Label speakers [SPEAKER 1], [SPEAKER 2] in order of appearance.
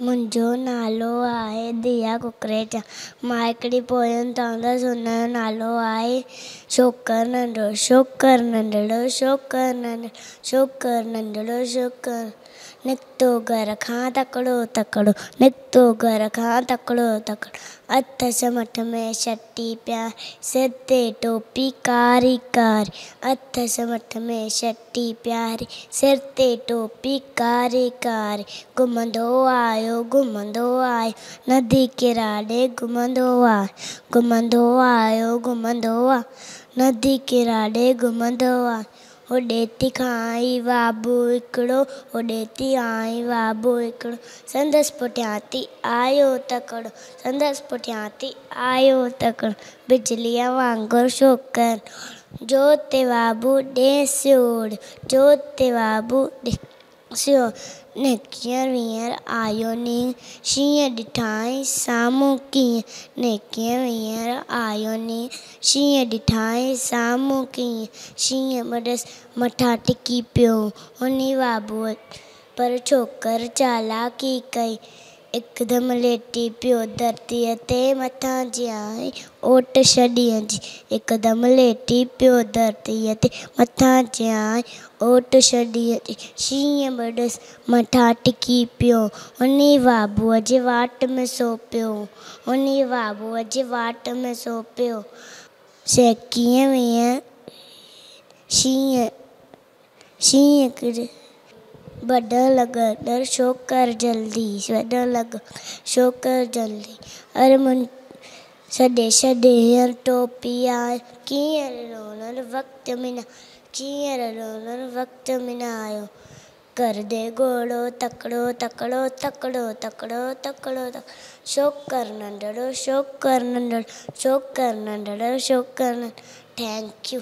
[SPEAKER 1] मुंहिंजो नालो आहे दिया कुकरेजा। मां हिकिड़ी पोयम चवंदसि, हुन जो नालो आहे चोकर नंढिड़ो, चोकर नंढिड़ो, चोकर नंढिड़ो, चोकर नंढिड़ो, चोकर निकितो घर खां तकिड़ो तकिड़ो, निकितो घर खां तकिड़ो तकिड़ो, अथ समठ में छटी प्यारी, सिर ते टोपी कारी कारी, अथ समठ में छटी प्यारी, सिर ते टोपी कारी कारी, घुमंदो आयो घुमंदो आयो, नदी किनारे घुमंदो आयो, घुमंदो आयो घुमंदो आयो, नदी किनारे घुमंदो आयो, होॾे थी खाई बाबू हिकिड़ो, होॾे थी आई बाबू हिकिड़ो, संदसि पुठियां थी आयो तकिड़ो, संदसि पुठियां थी आयो तकिड़ो, बिजलीअ वांगुरु चोकर, जो ते बाबू ॾेसियो, जो ते बाबू ॾेसियो, नेकीअ वीअर आयो नी, शींहं ॾिठाई साम्हूं कीअं, नेकीअ वीअर आयो नी, शींहं ॾिठाई साम्हूं कीअं, शींहं ॿ मथां टिकी पियो उन बाबूअ, पर चोकर चालाकी कई, हिकदमि लेटी पियो धरतीअ ते मथां जियाई ओट छॾी हंजी, हिकदमि लेटी पियो धरतीअ ते मथां जियाई ओट छॾी हंजी, शींहं ॿ मथां टिकी पियो उन बाबूअ जे वाट में सो पियो, उन बाबूअ जे वाट में सो पियो, सेकीअ वीअर शींहं वॾो लॻ चोकर जल्दी, वॾो लॻ चोकर जल्दी, अरे छॾे हींअर टोपी आयो, कीअं रोलर वक़्त में न, कीअं रोलर वक़्त में न आयो, कर दे घोड़ो तकिड़ो तकिड़ो तकिड़ो तकिड़ो तकिड़ो, चोकर नंढिड़ो, चोकर नंढिड़ो, चोकर नंढिड़ो, चोकर नंढिड़ो। Thank U.